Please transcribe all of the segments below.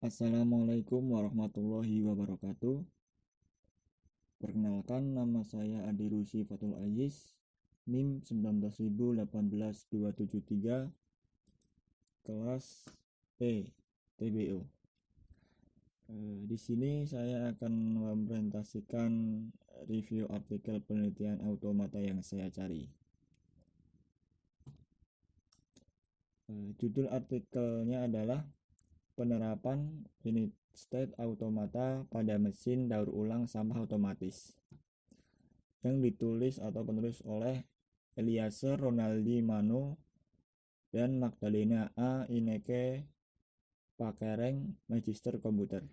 Assalamualaikum warahmatullahi wabarakatuh. Perkenalkan, nama saya Adi Rusi Fatul Aziz, NIM 1918273, kelas E, TBO. Di sini saya akan mempresentasikan review artikel penelitian automata yang saya cari. Judul artikelnya adalah penerapan finite state automata pada mesin daur ulang sampah otomatis, yang ditulis atau penulis oleh Eliezer Ronaldi Mano dan Magdalena A. Ineke Pakereng, Magister Komputer.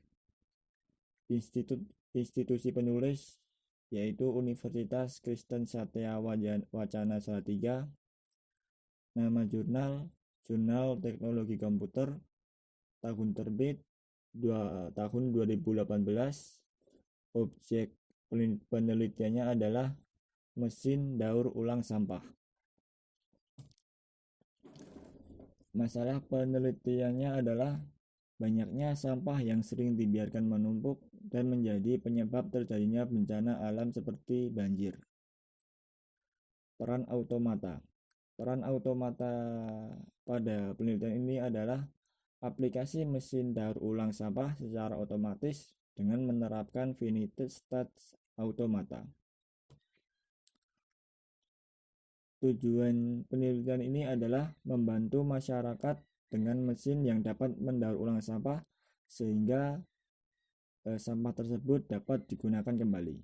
Institusi penulis yaitu Universitas Kristen Satya Wacana Salatiga. Nama jurnal Jurnal Teknologi Komputer. Tahun terbit tahun 2018. Objek penelitiannya adalah mesin daur ulang sampah. Masalah penelitiannya adalah banyaknya sampah yang sering dibiarkan menumpuk dan menjadi penyebab terjadinya bencana alam seperti banjir. Peran automata. Peran automata pada penelitian ini adalah aplikasi mesin daur ulang sampah secara otomatis dengan menerapkan finite state automata. Tujuan penelitian ini adalah membantu masyarakat dengan mesin yang dapat mendaur ulang sampah sehingga sampah tersebut dapat digunakan kembali.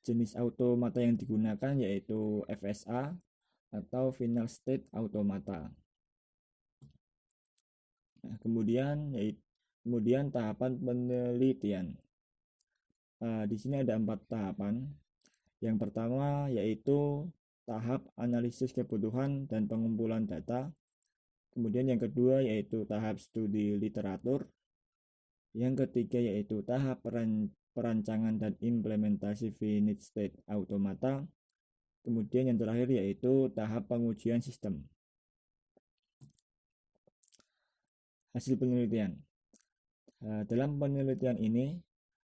Jenis automata yang digunakan yaitu FSA atau Final State Automata. Kemudian tahapan penelitian. Di sini ada 4 tahapan. Yang pertama yaitu tahap analisis kebutuhan dan pengumpulan data. Kemudian yang kedua yaitu tahap studi literatur. Yang ketiga yaitu tahap perancangan dan implementasi finite state automata. Kemudian yang terakhir yaitu tahap pengujian sistem. Hasil penelitian. Dalam penelitian ini,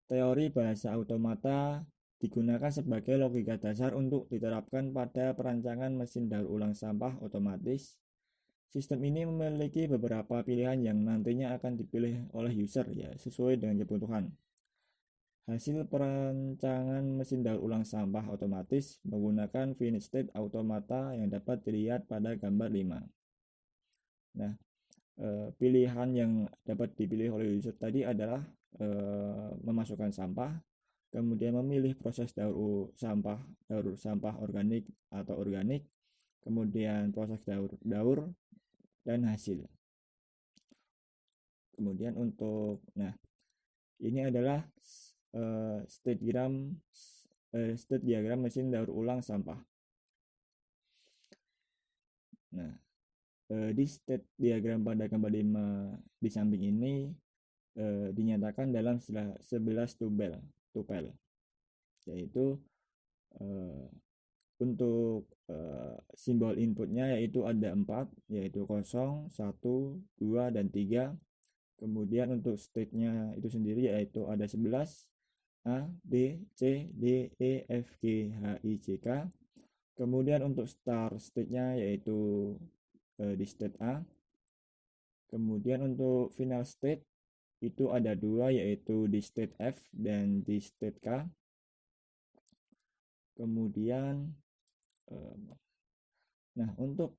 teori bahasa automata digunakan sebagai logika dasar untuk diterapkan pada perancangan mesin daur ulang sampah otomatis. Sistem ini memiliki beberapa pilihan yang nantinya akan dipilih oleh user ya sesuai dengan kebutuhan. Hasil perancangan mesin daur ulang sampah otomatis menggunakan finite state automata yang dapat dilihat pada gambar 5. Nah, pilihan yang dapat dipilih oleh user tadi adalah memasukkan sampah, kemudian memilih proses daur sampah organik atau organik, kemudian proses daur dan hasil. Kemudian ini adalah state diagram mesin daur ulang sampah. Nah, di state diagram pada gambar 5 di samping ini dinyatakan dalam 11 tupel, yaitu untuk simbol inputnya yaitu ada 4, yaitu 0, 1, 2, dan 3. Kemudian untuk state-nya itu sendiri yaitu ada 11, A, B, C, D, E, F, G, H, I, J, K. Kemudian untuk start state-nya yaitu di state A. Kemudian untuk final state itu ada 2, yaitu di state F dan di state K. Kemudian untuk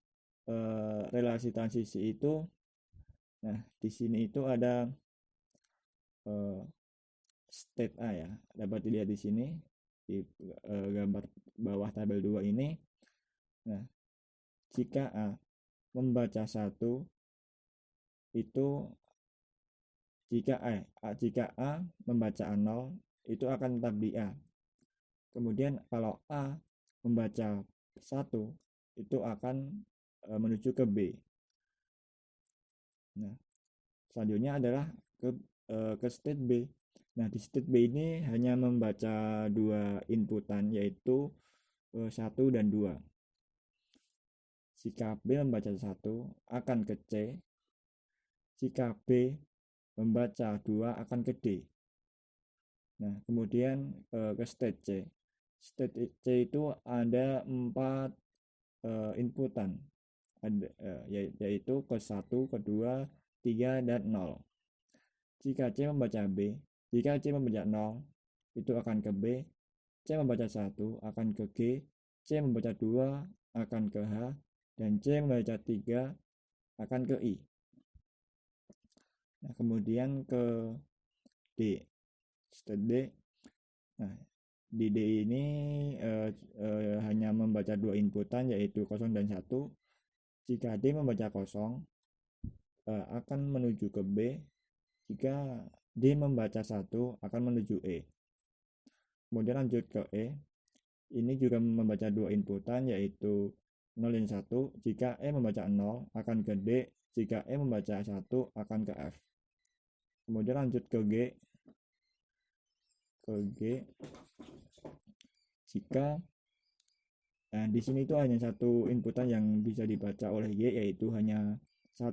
relasi transisi itu, di sini itu ada state A ya, dapat dilihat di sini di gambar bawah tabel 2 ini. Nah, jika A membaca 1 itu jika A membaca 0 itu akan tetap di A. Kemudian kalau A membaca 1 itu akan menuju ke B. Nah, selanjutnya adalah ke state B. Nah, di state B ini hanya membaca 2 inputan yaitu 1 dan 2. Jika B membaca 1 akan ke C. Jika B membaca 2 akan ke D. Nah, kemudian ke state C. State C itu ada 4 inputan, yaitu ke 1, ke 2, 3, dan 0. Jika C membaca B, jika C membaca 0, itu akan ke B, C membaca 1 akan ke G, C membaca 2 akan ke H, dan C membaca 3 akan ke I. Nah, kemudian ke D, state D. Nah, di D ini hanya membaca 2 inputan, yaitu 0 dan 1. Jika D membaca 0, akan menuju ke B. Jika D membaca 1, akan menuju E. Kemudian lanjut ke E. Ini juga membaca 2 inputan, yaitu 0 dan 1. Jika E membaca 0, akan ke D. Jika E membaca 1, akan ke F. Kemudian lanjut ke G. Jika di sini itu hanya 1 inputan yang bisa dibaca oleh G, yaitu hanya 1,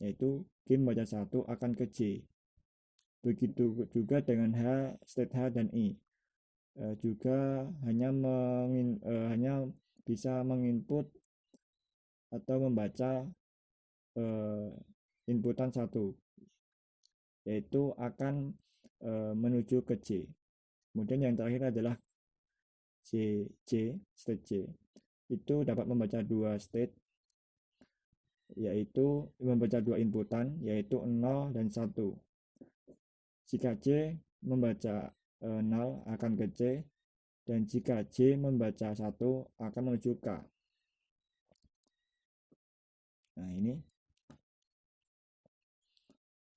yaitu G membaca 1 akan ke J. Begitu juga dengan H, state H dan I. Juga hanya bisa menginput atau membaca inputan 1, yaitu akan menuju ke J. Kemudian yang terakhir adalah state C. Itu dapat membaca 2 state, yaitu membaca 2 inputan, yaitu 0 dan 1. Jika C membaca 0 akan ke C, dan jika J membaca 1 akan menuju K. Nah, ini.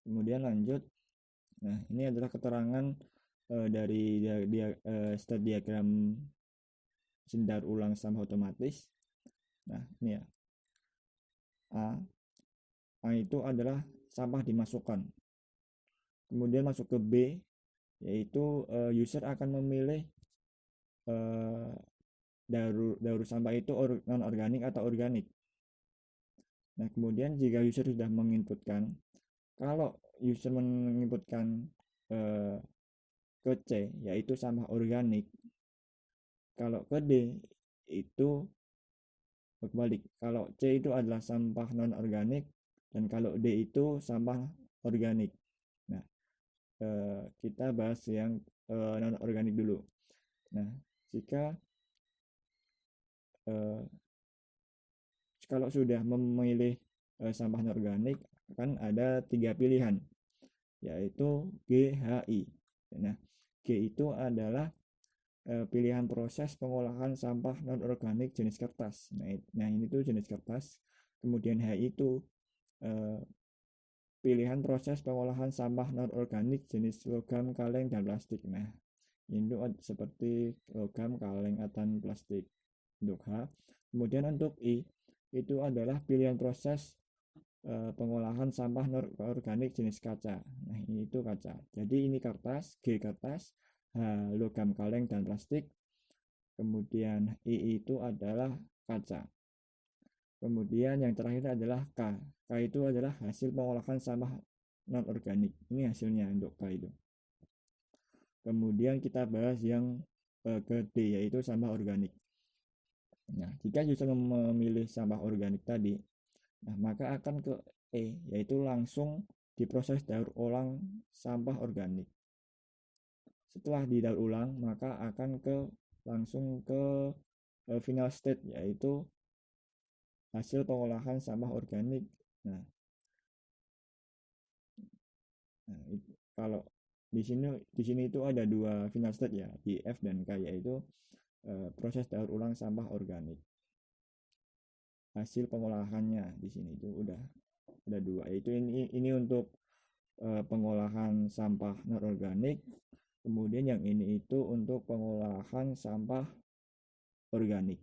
Kemudian lanjut. Nah, ini adalah keterangan dari state diagram mesin daur ulang sampah otomatis. Nah, ini ya. A itu adalah sampah dimasukkan. Kemudian masuk ke B, yaitu user akan memilih daur sampah itu non organik atau organik. Nah, kemudian jika user sudah menginputkan, kalau user menginputkan ke C, yaitu sampah organik, kalau ke D itu berbalik. Kalau C itu adalah sampah non organik, dan kalau D itu sampah organik. Nah, kita bahas yang non organik dulu. Nah, jika kalau sudah memilih sampah non organik, kan ada 3 pilihan, yaitu G, H, I. Nah, G itu adalah pilihan proses pengolahan sampah non organik jenis kertas. Nah ini tuh jenis kertas. Kemudian H itu pilihan proses pengolahan sampah non organik jenis logam, kaleng, dan plastik. Nah, ini seperti logam, kaleng, dan plastik untuk H. Kemudian untuk I itu adalah pilihan proses pengolahan sampah non organik jenis kaca. Nah, ini itu kaca. Jadi ini kertas, G kertas, H logam, kaleng, dan plastik. Kemudian I itu adalah kaca. Kemudian yang terakhir adalah K. K itu adalah hasil pengolahan sampah non organik. Ini hasilnya untuk K itu. Kemudian kita bahas yang ke D, yaitu sampah organik. Nah, jika user memilih sampah organik tadi, nah maka akan ke E, yaitu langsung diproses daur ulang sampah organik. Setelah didaur ulang, maka akan langsung ke final state, yaitu hasil pengolahan sampah organik. Nah kalau di sini itu ada 2 final state ya, di F dan K, yaitu proses daur ulang sampah organik. Hasil pengolahannya di sini itu udah ada 2, yaitu ini untuk pengolahan sampah non organik. Kemudian yang ini itu untuk pengolahan sampah organik.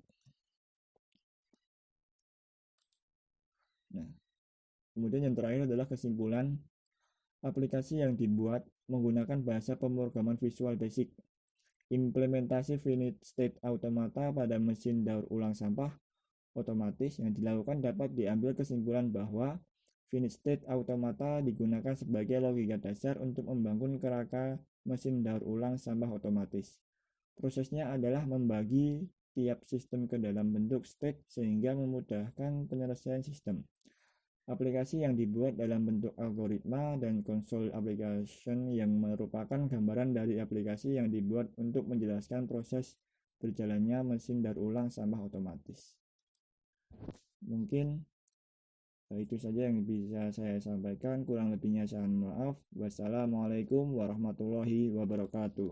Nah, kemudian yang terakhir adalah kesimpulan. Aplikasi yang dibuat menggunakan bahasa pemrograman Visual Basic. Implementasi finite state automata pada mesin daur ulang sampah otomatis yang dilakukan dapat diambil kesimpulan bahwa Finite state automata digunakan sebagai logika dasar untuk membangun kerangka mesin daur ulang sampah otomatis. Prosesnya adalah membagi tiap sistem ke dalam bentuk state sehingga memudahkan penyelesaian sistem. Aplikasi yang dibuat dalam bentuk algoritma dan konsol application yang merupakan gambaran dari aplikasi yang dibuat untuk menjelaskan proses berjalannya mesin daur ulang sampah otomatis. Mungkin itu saja yang bisa saya sampaikan, kurang lebihnya saya mohon maaf. Wassalamualaikum warahmatullahi wabarakatuh.